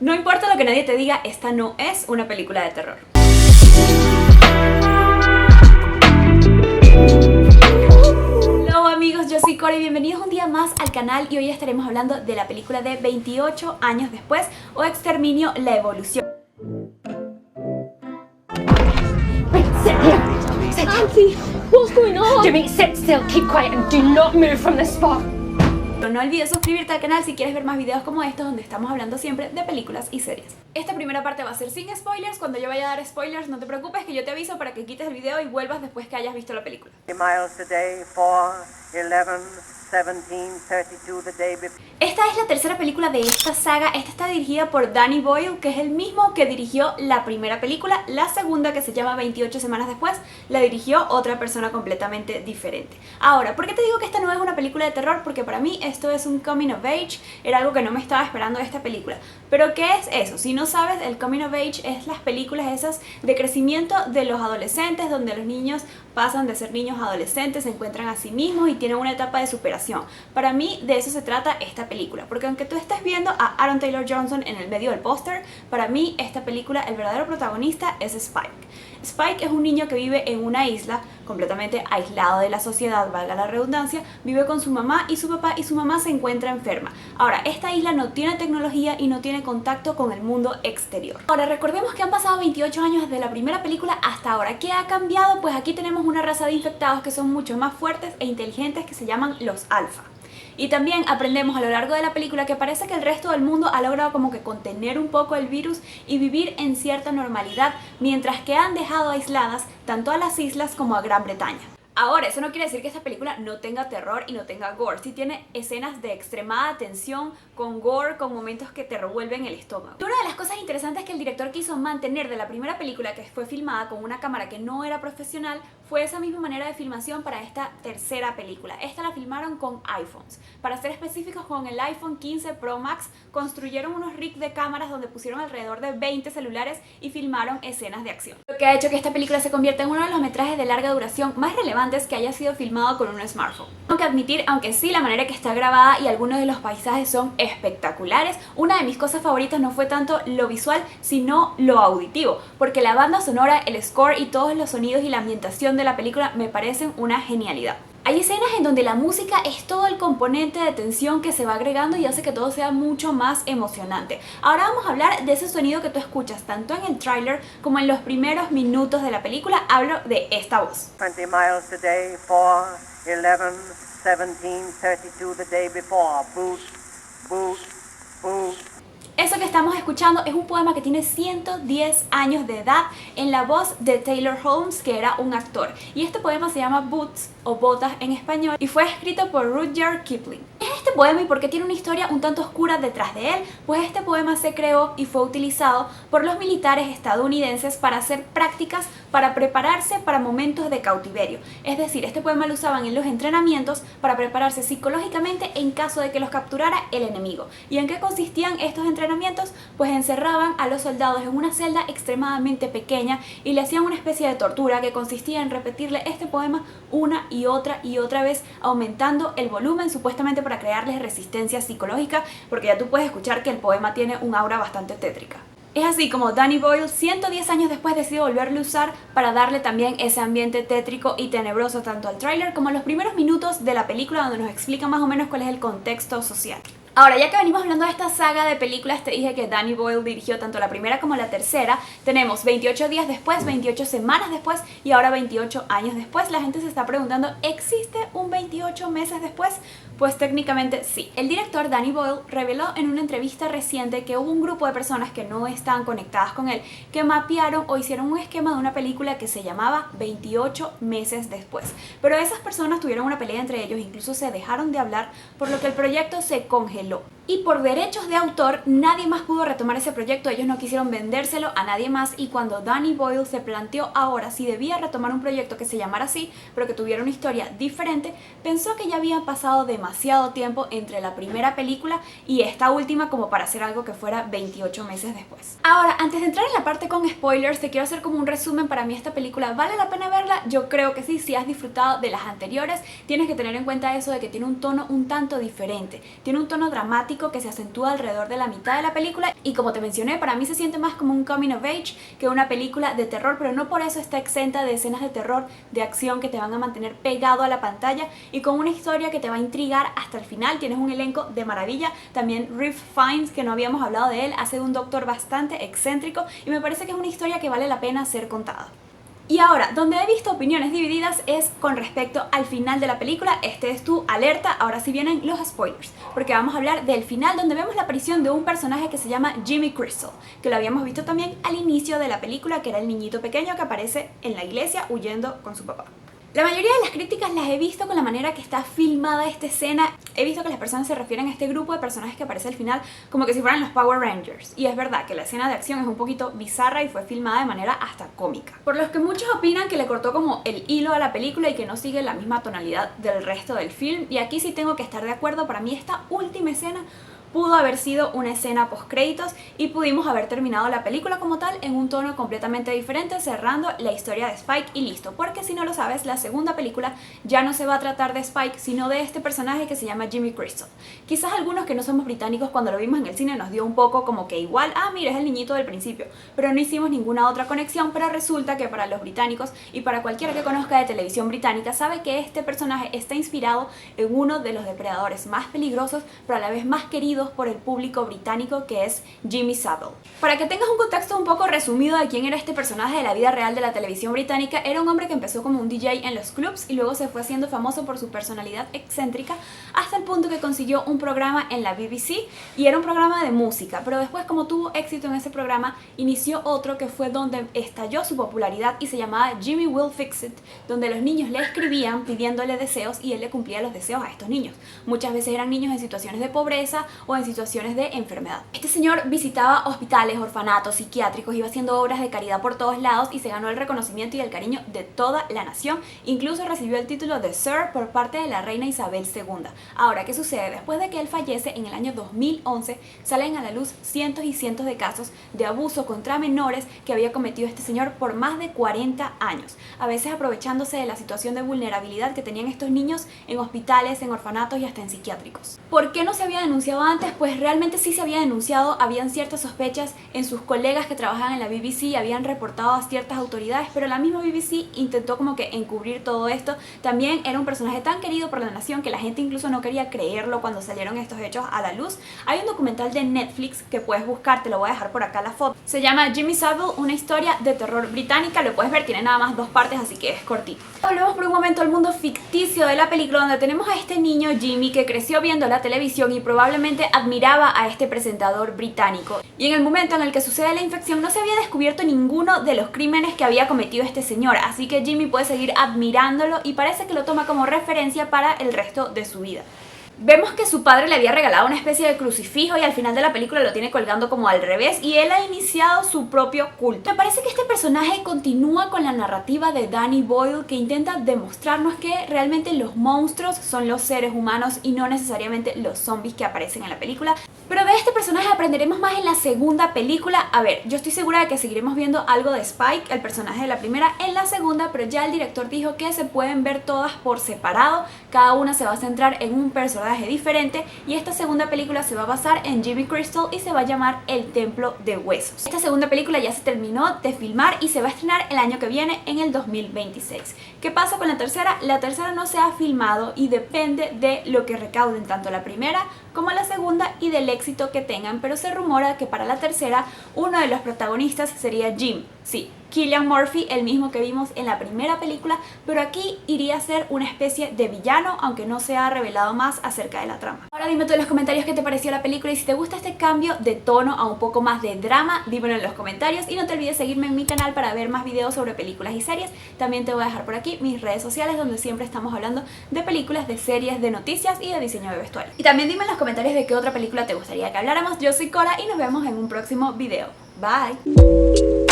No importa lo que nadie te diga, esta no es una película de terror. Hola amigos, yo soy Cori, bienvenidos un día más al canal y hoy estaremos hablando de la película de 28 años después o Exterminio, la evolución. Wait, sit here. Sit. Auntie, what's going on? Jimmy, sit still, keep quiet and do not move from the spot. No olvides suscribirte al canal si quieres ver más videos como estos donde estamos hablando siempre de películas y series. Esta primera parte va a ser sin spoilers. Cuando yo vaya a dar spoilers no te preocupes que yo te aviso para que quites el video y vuelvas después que hayas visto la película. Miles today, 4, 11, 17, 32 the day before. Esta es la tercera película de esta saga. Esta está dirigida por Danny Boyle, que es el mismo que dirigió la primera película. La segunda, que se llama 28 semanas después, la dirigió otra persona completamente diferente. Ahora, ¿por qué te digo que esta no es una película de terror? Porque para mí esto es un coming of age. Era algo que no me estaba esperando de esta película. ¿Pero qué es eso? Si no sabes, el coming of age es las películas esas de crecimiento de los adolescentes, donde los niños pasan de ser niños a adolescentes, se encuentran a sí mismos y tienen una etapa de superación. Para mí de eso se trata esta película, porque aunque tú estés viendo a Aaron Taylor Johnson en el medio del póster, para mí esta película el verdadero protagonista es Spike. Spike es un niño que vive en una isla completamente aislado de la sociedad, valga la redundancia, vive con su mamá y su papá y su mamá se encuentra enferma. Ahora, esta isla no tiene tecnología y no tiene contacto con el mundo exterior. Ahora, recordemos que han pasado 28 años desde la primera película hasta ahora. ¿Qué ha cambiado? Pues aquí tenemos una raza de infectados que son mucho más fuertes e inteligentes, que se llaman los alfa. Y también aprendemos a lo largo de la película que parece que el resto del mundo ha logrado como que contener un poco el virus y vivir en cierta normalidad, mientras que han dejado aisladas tanto a las islas como a Gran Bretaña. Ahora, eso no quiere decir que esta película no tenga terror y no tenga gore. Sí tiene escenas de extremada tensión, con gore, con momentos que te revuelven el estómago. Y una de las cosas interesantes que el director quiso mantener de la primera película, que fue filmada con una cámara que no era profesional, fue esa misma manera de filmación para esta tercera película. Esta la filmaron con iPhones. Para ser específicos, con el iPhone 15 Pro Max construyeron unos rigs de cámaras donde pusieron alrededor de 20 celulares y filmaron escenas de acción. Lo que ha hecho que esta película se convierta en uno de los metrajes de larga duración más relevantes que haya sido filmado con un smartphone. Tengo que admitir, aunque sí, la manera que está grabada y algunos de los paisajes son espectaculares, una de mis cosas favoritas no fue tanto lo visual, sino lo auditivo, porque la banda sonora, el score y todos los sonidos y la ambientación de la película me parecen una genialidad. Hay escenas en donde la música es todo el componente de tensión que se va agregando y hace que todo sea mucho más emocionante. Ahora vamos a hablar de ese sonido que tú escuchas tanto en el tráiler como en los primeros minutos de la película. Hablo de esta voz. 20 miles today, 4, 11, 17, 32 the day before. Boot, boot, boot. Eso que estamos escuchando es un poema que tiene 110 años de edad en la voz de Taylor Holmes, que era un actor. Y este poema se llama Boots o Botas en español y fue escrito por Rudyard Kipling. ¿Es este poema y por qué tiene una historia un tanto oscura detrás de él? Pues este poema se creó y fue utilizado por los militares estadounidenses para hacer prácticas para prepararse para momentos de cautiverio. Es decir, este poema lo usaban en los entrenamientos para prepararse psicológicamente en caso de que los capturara el enemigo. ¿Y en qué consistían estos entrenamientos? Pues encerraban a los soldados en una celda extremadamente pequeña y le hacían una especie de tortura que consistía en repetirle este poema una y otra vez, aumentando el volumen supuestamente para crearles resistencia psicológica, porque ya tú puedes escuchar que el poema tiene un aura bastante tétrica. Es así como Danny Boyle, 110 años después, decide volverlo a usar para darle también ese ambiente tétrico y tenebroso tanto al tráiler como a los primeros minutos de la película, donde nos explica más o menos cuál es el contexto social. Ahora, ya que venimos hablando de esta saga de películas, te dije que Danny Boyle dirigió tanto la primera como la tercera. Tenemos 28 días después, 28 semanas después y ahora 28 años después. La gente se está preguntando, ¿existe un 28 meses después? Pues técnicamente sí. El director Danny Boyle reveló en una entrevista reciente que hubo un grupo de personas que no estaban conectadas con él, que mapearon o hicieron un esquema de una película que se llamaba 28 meses después. Pero esas personas tuvieron una pelea entre ellos, incluso se dejaron de hablar, por lo que el proyecto se congeló. Y por derechos de autor, nadie más pudo retomar ese proyecto, ellos no quisieron vendérselo a nadie más, y cuando Danny Boyle se planteó ahora si debía retomar un proyecto que se llamara así, pero que tuviera una historia diferente, pensó que ya había pasado demasiado tiempo entre la primera película y esta última como para hacer algo que fuera 28 meses después. Ahora, antes de entrar en la parte con spoilers, te quiero hacer como un resumen. Para mí esta película ¿vale la pena verla? Yo creo que sí. Si has disfrutado de las anteriores, tienes que tener en cuenta eso de que tiene un tono un tanto diferente, tiene un tono dramático dramático que se acentúa alrededor de la mitad de la película, y como te mencioné, para mí se siente más como un coming of age que una película de terror, pero no por eso está exenta de escenas de terror, de acción que te van a mantener pegado a la pantalla y con una historia que te va a intrigar hasta el final. Tienes un elenco de maravilla, también Ralph Fiennes, que no habíamos hablado de él, hace de un doctor bastante excéntrico y me parece que es una historia que vale la pena ser contada. Y ahora, donde he visto opiniones divididas es con respecto al final de la película. Este es tu alerta, ahora sí vienen los spoilers, porque vamos a hablar del final, donde vemos la aparición de un personaje que se llama Jimmy Crystal, que lo habíamos visto también al inicio de la película, que era el niñito pequeño que aparece en la iglesia huyendo con su papá. La mayoría de las críticas las he visto con la manera que está filmada esta escena. He visto que las personas se refieren a este grupo de personajes que aparece al final como que si fueran los Power Rangers. Y es verdad que la escena de acción es un poquito bizarra y fue filmada de manera hasta cómica. Por los que muchos opinan que le cortó como el hilo a la película y que no sigue la misma tonalidad del resto del film. Y aquí sí tengo que estar de acuerdo. Para mí esta última escena pudo haber sido una escena post créditos y pudimos haber terminado la película como tal en un tono completamente diferente, cerrando la historia de Spike y listo. Porque si no lo sabes, la segunda película ya no se va a tratar de Spike, sino de este personaje que se llama Jimmy Crystal. Quizás algunos que no somos británicos, cuando lo vimos en el cine nos dio un poco como que igual, mira, es el niñito del principio, pero no hicimos ninguna otra conexión. Pero resulta que para los británicos y para cualquiera que conozca de televisión británica sabe que este personaje está inspirado en uno de los depredadores más peligrosos, pero a la vez más queridos por el público británico, que es Jimmy Savile. Para que tengas un contexto un poco resumido de quién era este personaje de la vida real de la televisión británica, era un hombre que empezó como un DJ en los clubs y luego se fue haciendo famoso por su personalidad excéntrica hasta el punto que consiguió un programa en la BBC y era un programa de música, pero después, como tuvo éxito en ese programa, inició otro que fue donde estalló su popularidad y se llamaba Jimmy Will Fix It, donde los niños le escribían pidiéndole deseos y él le cumplía los deseos a estos niños. Muchas veces eran niños en situaciones de pobreza o en situaciones de enfermedad. Este señor visitaba hospitales, orfanatos, psiquiátricos, iba haciendo obras de caridad por todos lados y se ganó el reconocimiento y el cariño de toda la nación. Incluso recibió el título de Sir por parte de la reina Isabel II. Ahora, ¿qué sucede? Después de que él fallece en el año 2011, salen a la luz cientos y cientos de casos de abuso contra menores que había cometido este señor por más de 40 años, a veces aprovechándose de la situación de vulnerabilidad que tenían estos niños en hospitales, en orfanatos y hasta en psiquiátricos. ¿Por qué no se había denunciado antes? Pues realmente sí se había denunciado, habían ciertas sospechas en sus colegas que trabajaban en la BBC, habían reportado a ciertas autoridades, pero la misma BBC intentó como que encubrir todo esto. También era un personaje tan querido por la nación que la gente incluso no quería creerlo cuando salieron estos hechos a la luz. Hay un documental de Netflix que puedes buscar, te lo voy a dejar por acá la foto. Se llama Jimmy Savile, una historia de terror británica, lo puedes ver, tiene nada más 2 partes, así que es cortito. Volvemos por un momento al mundo ficticio de la película, donde tenemos a este niño Jimmy que creció viendo la televisión y probablemente admiraba a este presentador británico. Y en el momento en el que sucede la infección no se había descubierto ninguno de los crímenes que había cometido este señor, así que Jimmy puede seguir admirándolo y parece que lo toma como referencia para el resto de su vida. Vemos que su padre le había regalado una especie de crucifijo y al final de la película lo tiene colgando como al revés y él ha iniciado su propio culto. Me parece que este personaje continúa con la narrativa de Danny Boyle, que intenta demostrarnos que realmente los monstruos son los seres humanos y no necesariamente los zombies que aparecen en la película. Pero de este personaje aprenderemos más en la segunda película. A ver, yo estoy segura de que seguiremos viendo algo de Spike, el personaje de la primera, en la segunda, pero ya el director dijo que se pueden ver todas por separado. Cada una se va a centrar en un personaje diferente y esta segunda película se va a basar en Jimmy Crystal y se va a llamar El Templo de Huesos. Esta segunda película ya se terminó de filmar y se va a estrenar el año que viene, en el 2026. ¿Qué pasa con la tercera? La tercera no se ha filmado y depende de lo que recauden tanto la primera como la segunda y del éxito que tengan, pero se rumora que para la tercera uno de los protagonistas sería Jim. Sí, Cillian Murphy, el mismo que vimos en la primera película, pero aquí iría a ser una especie de villano, aunque no se ha revelado más acerca de la trama. Ahora dime tú en los comentarios qué te pareció la película y si te gusta este cambio de tono a un poco más de drama, dímelo en los comentarios y no te olvides seguirme en mi canal para ver más videos sobre películas y series. También te voy a dejar por aquí mis redes sociales donde siempre estamos hablando de películas, de series, de noticias y de diseño de vestuario. Y también dime en los comentarios de qué otra película te gustaría que habláramos. Yo soy Cora y nos vemos en un próximo video. Bye.